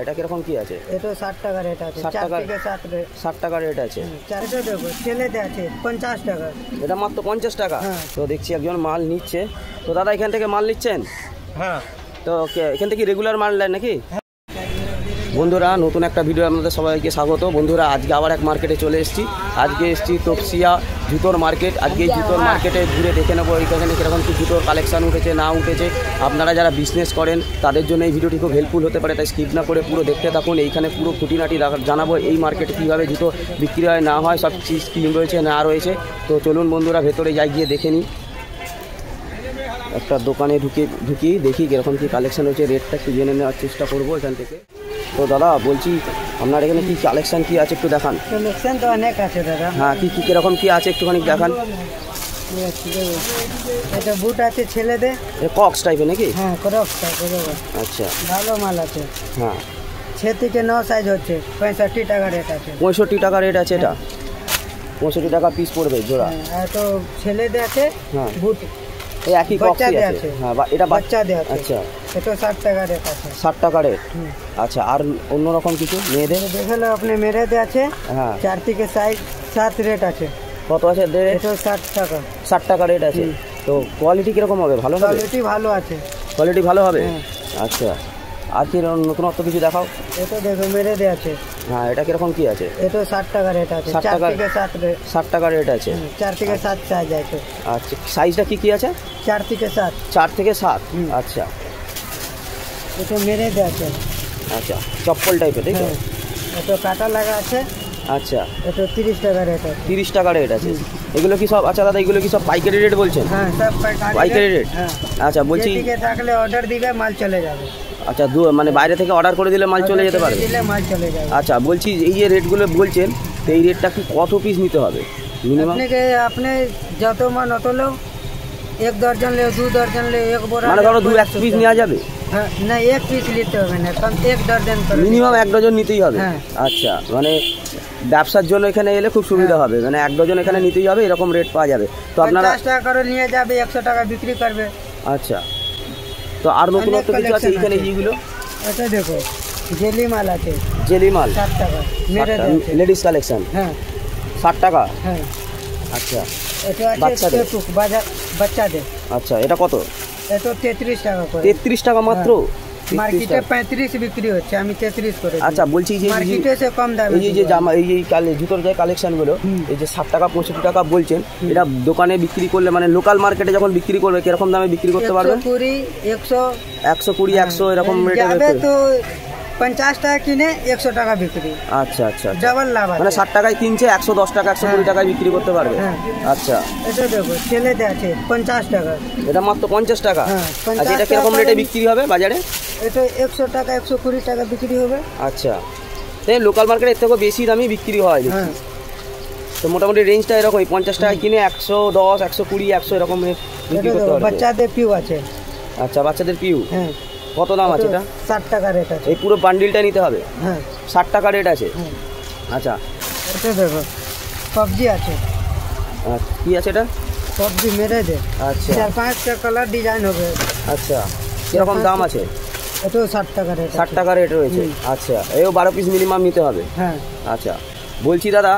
এটা কিরকম কি আছে? এটা 60 টাকা রেট আছে। 4 থেকে 7 রেট। 60 টাকা রেট আছে। চারটা দেখো ছেলেতে আছে 50 টাকা। এটা মাত্র 50 টাকা। তো দেখছি একজন মাল নিচ্ছে। তো দাদা এখান থেকে মাল নিচ্ছেন? হ্যাঁ। তো এখান থেকে রেগুলার মাল নেন নাকি? বন্ধুরা নতুন একটা ভিডিও আপনাদের সবাইকে স্বাগত। বন্ধুরা আজকে আবার এক মার্কেটে চলে এসেছি। আজকে এসেছি তপসিয়া জুতোর মার্কেট। আজকে এই জুতোর মার্কেটে ঘুরে দেখে নেবো এখানে কীরকম কি জুতোর কালেকশান উঠেছে না উঠেছে। আপনারা যারা বিজনেস করেন তাদের জন্য এই ভিডিওটি খুব হেল্পফুল হতে পারে, তাই স্কিপ না করে পুরো দেখতে থাকুন। এইখানে পুরো খুঁটিনাটি জানাবো এই মার্কেটে কীভাবে জুতো বিক্রি হয় না হয়, সব চিজ কী রয়েছে না রয়েছে। তো চলুন বন্ধুরা ভেতরে যাই, গিয়ে দেখে নিই। একটা দোকানে ঢুকি দেখি কীরকম কী কালেকশান হয়েছে, রেটটা একটু জেনে নেওয়ার চেষ্টা করবো এখান থেকে। তো দাদা বলছি আপনার এখানে কি কালেকশন কি আছে একটু দেখান। কালেকশন তো অনেক আছে দাদা। হ্যাঁ কি কি কিরকম কি আছে একটুখানি দেখান। এটা বুট আছে ছেলেদের, কক্স টাইপের নাকি? হ্যাঁ ক্রক্স টাইপের। আচ্ছা ভালো মাল আছে। হ্যাঁ 6 থেকে 9 সাইজ হচ্ছে। 65 টাকা রেট আছে। 65 টাকা রেট আছে। এটা 65 টাকা পিস পড়বে জোড়া। আর তো ছেলেদের আছে বুট এই একই কক্সই আছে। হ্যাঁ এটা বাচ্চাদের আছে। আচ্ছা এটা 60 টাকা রেট আছে। 60 টাকা রেট। আচ্ছা আর অন্য রকম কিছু মেয়েদের দেখালো আপনি মেয়েদের আছে। হ্যাঁ 4 থেকে 7 রেট আছে। কত আছে? এটা 60 টাকা। 60 টাকা রেট আছে। তো কোয়ালিটি কিরকম হবে? ভালো হবে? কোয়ালিটি ভালো আছে। কোয়ালিটি ভালো হবে। আচ্ছা আর কি নতুনত্ব কিছু দেখাও। এটা দেখো মেয়েদের আছে। হ্যাঁ এটা কিরকম কি আছে? এটা 60 টাকা রেট আছে। 4 থেকে 7 রেট। 60 টাকা রেট আছে। 4 থেকে 7 সাইজ আছে। আচ্ছা সাইজটা কি কি আছে? 4 থেকে 7। 4 থেকে 7। আচ্ছা এটা মেরেদে আছে। আচ্ছা চপ্পল টাইপের তাই তো? এটা কাটা লাগা আছে। আচ্ছা এটা 30 টাকা রেট আছে। 30 টাকা রেট আছে। এগুলো কি সব? আচ্ছা দাদা এগুলো কি সব পাইকারি রেট বলছেন? হ্যাঁ সব পাইকারি রেট। আচ্ছা বলছি যেদিকে থাকলে অর্ডার দিবে মাল চলে যাবে। আচ্ছা মানে বাইরে থেকে অর্ডার করে দিলে মাল চলে যেতে পারে? মাল চলে যাবে। আচ্ছা বলছি এই যে রেটগুলো বলছেন তো এই রেটটা কি কত পিস নিতে হবে মিনিমাম? আপনি যত মান অত লো, 1 দর্জন লে 2 দর্জন লে 1 বোরা মানে ধরো 2-1 পিস নেওয়া যাবে? হ্যাঁ না 1 পিস নিতে হবে না, কারণ 1 দর্জন করে মিনিমাম 1 ডজন নিতেই হবে। আচ্ছা মানে ব্যবসার জন্য এখানে এলে খুব সুবিধা হবে, মানে 1 ডজন এখানে নিতেই হবে, এরকম রেট পাওয়া যাবে। তো আপনারা 50 টাকা করে নিয়ে যাবে, 100 টাকা বিক্রি করবে। আচ্ছা তো আর নতুনত্ব কিছু আছে এখানে এইগুলো? এটা দেখো জেলি মাল আছে। জেলি মাল 60 টাকা। Ladies collection. হ্যাঁ 60 টাকা। হ্যাঁ আচ্ছা এটা আছে টেটুক বাচ্চাদের। আচ্ছা এটা কত? এটা 33 টাকা করে। 33 টাকা মাত্র? মার্কেটে 35 বিক্রি হচ্ছে, আমি 33 করে। আচ্ছা বলছি যে মার্কেটে সে কম দামে এই যে জামা এই জুতোর যে কালেকশনগুলো এই যে 60 টাকা 65 টাকা বলছেন, এটা দোকানে বিক্রি করলে মানে লোকাল মার্কেটে যখন বিক্রি করবে কিরকম দামে বিক্রি করতে পারবেন? 120 100 এরকম রেটে তো 50 টাকা কিনে 100 টাকা বিক্রি। আচ্ছা আচ্ছা ডাবল লাভ। মানে 60 টাকায় কিনছে 110 টাকা 120 টাকায় বিক্রি করতে পারবে। আচ্ছা এটা দেখো ছেলেদের আছে 50 টাকা। এটা মাত্র 50 টাকা। আচ্ছা এটা কিরকম রেটে বিক্রি হবে বাজারে? এটা 100 টাকা 120 টাকা বিক্রি হবে। আচ্ছা তাই লোকাল মার্কেটে এর থেকেও বেশি দামই বিক্রি হয়। তো মোটামুটি রেঞ্জটা এরকম 50 টাকা কিনে 110 120 100 এরকম বিক্রি করতে পারবে। বাচ্চাদের পিউ আছে। আচ্ছা বাচ্চাদের পিউ। হ্যাঁ কত দাম আছে এটা? 60 টাকা রেট আছে। এই পুরো বান্ডিলটা নিতে হবে? হ্যাঁ 60 টাকা রেট আছে। আচ্ছা এটা দেখো পাবজি আছে। কি আছে এটা? পাবজি মেরে দে। আচ্ছা 4-5টা কালার ডিজাইন হবে। আচ্ছা কিরকম দাম আছে? এটাও 60 টাকা রেট। 60 টাকা রেট রয়েছে। আচ্ছা এও 12 পিস মিনিমাম নিতে হবে। হ্যাঁ আচ্ছা বলছি দাদা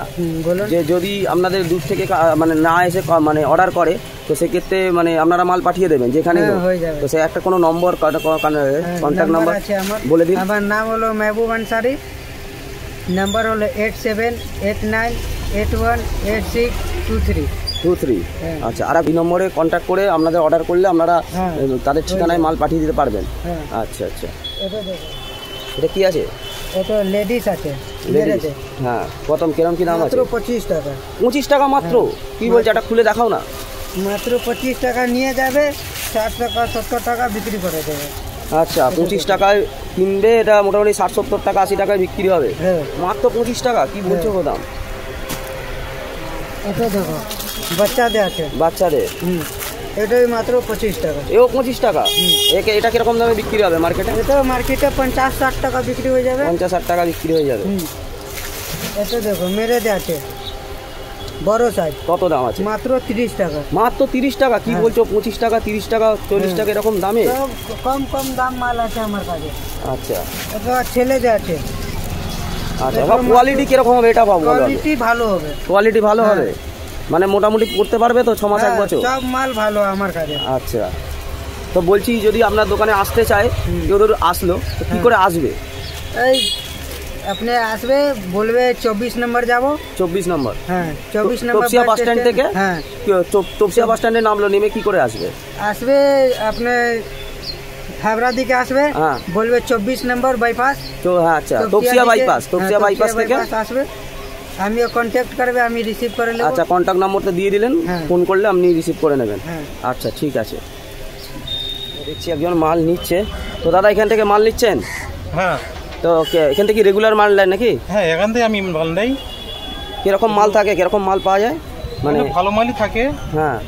যে যদি আপনাদের দূর থেকে মানে না এসে মানে অর্ডার করে তো সেক্ষেত্রে মানে আপনারা মাল পাঠিয়ে দেবেন যেখানে? তো সে একটা কোনো নম্বর কন্ট্যাক্ট নাম্বার বলে দিন। আমার নাম হলো মেহবুব আনসারি, নাম্বার হলো 8789818623। আচ্ছা আর এই নম্বরে কন্ট্যাক্ট করে আপনাদের অর্ডার করলে আপনারা তাদের ঠিকানায় মাল পাঠিয়ে দিতে পারবেন। আচ্ছা আচ্ছা এটা কি আছে? এটা লেডিস আছে। হ্যাঁ কত কিরম কি দাম আছে? মাত্র 25 টাকা। 25 টাকা মাত্র? কি বলছে এটা খুলে দেখাও না। মাত্র 25 টাকা নিয়ে যাবে, 60 টাকা 70 টাকা বিক্রি করে দেবে। আচ্ছা 25 টাকায় কিনবে, এটা মোটামুটি 60-70 টাকা 80 টাকায় বিক্রি হবে। মাত্র 25 টাকা? কি বলছো গো দাম? এটা দেখো বাচ্চাদের আছে। বাচ্চাদের এটাই মাত্র 25 টাকা। এও 25 টাকা? এটা কিরকম দামে বিক্রি হবে মার্কেটে? এটা মার্কেটে 50-60 টাকা বিক্রি হয়ে যাবে। 50-60 টাকা বিক্রি হয়ে যাবে। এটা দেখো মেরেদে আছে। বড় সাইজ কত দাম আছে? মাত্র 30 টাকা। মাত্র 30 টাকা? কি বলছো, 25 টাকা, 30 টাকা, 40 টাকা এরকম দামে? সব কম কম দাম মাল আছে আমার কাছে। আচ্ছা এবার ছেলে যে আছে। আচ্ছা, কোয়ালিটি কিরকম হবে এটা পাবো? কোয়ালিটি ভালো হবে। কোয়ালিটি ভালো হবে, মানে মোটামুটি করতে পারবে তো 6 মাস 1 বছর? সব মাল ভালো আমার কাছে। আচ্ছা, তো বলছি যদি আপনার দোকানে আসতে চায়, কেউ ধরুন আসলো, তো কি করে আসবে? এই আপনি আসবে, বলবে 24 নম্বর যাব। 24 নম্বর? হ্যাঁ 24 নম্বর তপসিয়া বাস স্ট্যান্ড থেকে? হ্যাঁ তপসিয়া বাস স্ট্যান্ডে নামলো, নেমে কি করে আসবে? আসবে আপনি হাবড়া দিকে আসবে, হ্যাঁ বলবে 24 নম্বর বাইপাস। তো হ্যাঁ আচ্ছা, তপসিয়া বাইপাস, তপসিয়া বাইপাস থেকে আসবে, আমিও কন্ট্যাক্ট করবে, আমি রিসিভ করে নেব। আচ্ছা, কন্ট্যাক্ট নাম্বারটা দিয়ে দিলেন, ফোন করলে আপনি রিসিভ করে নেবেন। আচ্ছা ঠিক আছে। দেখছি একজন মাল নিচ্ছে। তো দাদা এখান থেকে মাল নিচ্ছেন? হ্যাঁ। তো এখান থেকে রেগুলার মাল নেন নাকি? হ্যাঁ, এখান থেকে আমি মাল নেই। কিরকম মাল থাকে, কিরকম মাল পাওয়া যায়? মানে ভালো মালই থাকে। হ্যাঁ,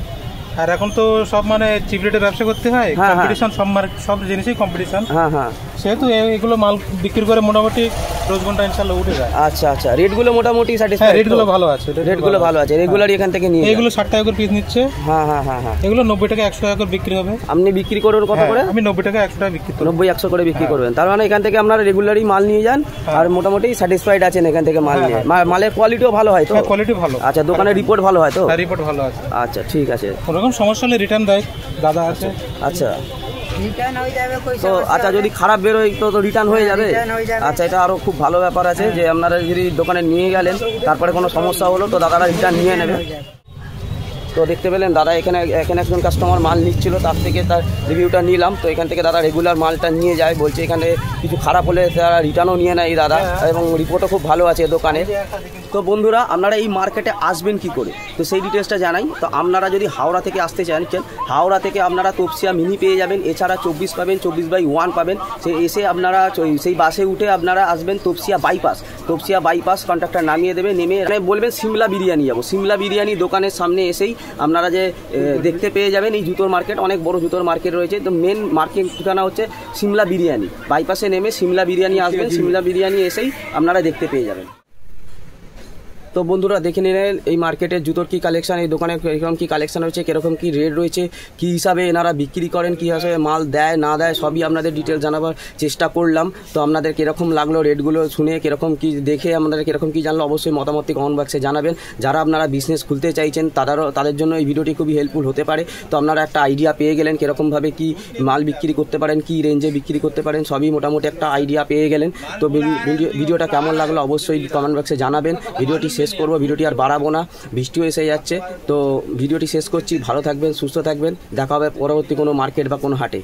আর এখন তো সব মানে চিপ রেটে ব্যবসা করতে হয়, কম্পিটিশন, সব জিনিসই কম্পিটিশন। হ্যাঁ হ্যাঁ, সেহেতু এগুলো মাল বিক্রি করে মোটামুটি রোজ ঘন্টা ইনশাআল্লাহ উঠে যায়। আচ্ছা আচ্ছা, রেটগুলো মোটামুটি স্যাটিসফাই? হ্যাঁ, রেটগুলো ভালো আছে, রেটগুলো ভালো আছে, রেগুলারই এখান থেকে নিয়ে? এগুলো 60 টাকা করে পিস নিচ্ছে। হ্যাঁ হ্যাঁ হ্যাঁ হ্যাঁ, এগুলো 90 টাকা 100 টাকা করে বিক্রি হবে। আপনি বিক্রি করবেন কত করে? আমি 90 টাকা 100 টাকা বিক্রি করি। 90-100 করে বিক্রি করবেন, তার মানে এখান থেকে আপনারা রেগুলারই মাল নিয়ে যান আর মোটামুটি স্যাটিসফাইড আছেন এখান থেকে মাল নিয়ে? মালের কোয়ালিটিও ভালো হয় তো? কোয়ালিটি ভালো। আচ্ছা, দোকানের রিপোর্ট ভালো হয় তো? হ্যাঁ, রিপোর্ট ভালো আছে। আচ্ছা ঠিক আছে, কোনো রকম সমস্যা হলে রিটার্ন দেয় দাদা আছে। আচ্ছা, রিটার্ন হয়ে যাবে কই তো আচ্ছা যদি খারাপ বেরোয় তো রিটার্ন হয়ে যাবে? রিটার্ন হয়ে যাবে। আচ্ছা, এটা আরো খুব ভালো ব্যাপার আছে যে আপনারা যদি দোকানে নিয়ে গেলেন, তারপরে কোনো সমস্যা হলো তো দাদারা রিটার্ন নিয়ে নেবে। তো দেখতে পেলেন দাদা এখানে একজন কাস্টমার মাল নিচ্ছিল, তার থেকে তার রিভিউটা নিলাম। তো এখান থেকে দাদা রেগুলার মালটা নিয়ে যায়, বলছে এখানে কিছু খারাপ হলে তারা রিটার্নও নিয়ে নেয় দাদা, এবং রিপোর্টও খুব ভালো আছে দোকানে। তো বন্ধুরা আপনারা এই মার্কেটে আসবেন কি করে, তো সেই ডিটেলসটা জানাই। তো আপনারা যদি হাওড়া থেকে আসতে চান, হাওড়া থেকে আপনারা তপসিয়া মিনি পেয়ে যাবেন, এছাড়া 24 পাবেন, 24/1 পাবেন। সেই এসে আপনারা সেই বাসে উঠে আপনারা আসবেন Topsia bypass. Topsia bypass contractor নামিয়ে দেবে, নেমে বলবেন সিমলা বিরিয়ানি যাবো। সিমলা বিরিয়ানি দোকানের সামনে এসেই আপনারা যে দেখতে পেয়ে যাবেন এই জুতোর মার্কেট, অনেক বড় জুতোর মার্কেট রয়েছে। তো মেন মার্কেট ঠিকানা হচ্ছে সিমলা বিরিয়ানি। বাইপাসে নেমে সিমলা বিরিয়ানি আসবেন, সিমলা বিরিয়ানি এসেই আপনারা দেখতে পেয়ে যাবেন। তো বন্ধুরা দেখে নিলেন এই মার্কেটের জুতোর কী কালেকশন, এই দোকানে কীরকম কী কালেকশন রয়েছে, কীরকম কী রেট রয়েছে, কী হিসাবে এনারা বিক্রি করেন, কী হিসাবে মাল দেয় না দেয়, সবই আপনাদের ডিটেল জানাবার চেষ্টা করলাম। তো আপনাদের কীরকম লাগলো রেটগুলো শুনে, কীরকম কী দেখে আপনাদের কীরকম কী জানলো, অবশ্যই মতামতটি কমেন্ট বক্সে জানাবেন। যারা আপনারা বিজনেস খুলতে চাইছেন তাদের জন্য এই ভিডিওটি খুবই হেল্পফুল হতে পারে। তো আপনারা একটা আইডিয়া পেয়ে গেলেন কীরকমভাবে কী মাল বিক্রি করতে পারেন, কী রেঞ্জে বিক্রি করতে পারেন, সবই মোটামুটি একটা আইডিয়া পেয়ে গেলেন। তো ভিডিওটা কেমন লাগলো অবশ্যই কমেন্ট বক্সে জানাবেন। ভিডিওটি শেষ করবো, ভিডিওটি আর বাড়াবো না, বৃষ্টিও এসে যাচ্ছে। তো ভিডিওটি শেষ করছি, ভালো থাকবেন, সুস্থ থাকবেন, দেখা হবে পরবর্তী কোনো মার্কেট বা কোনো হাটে।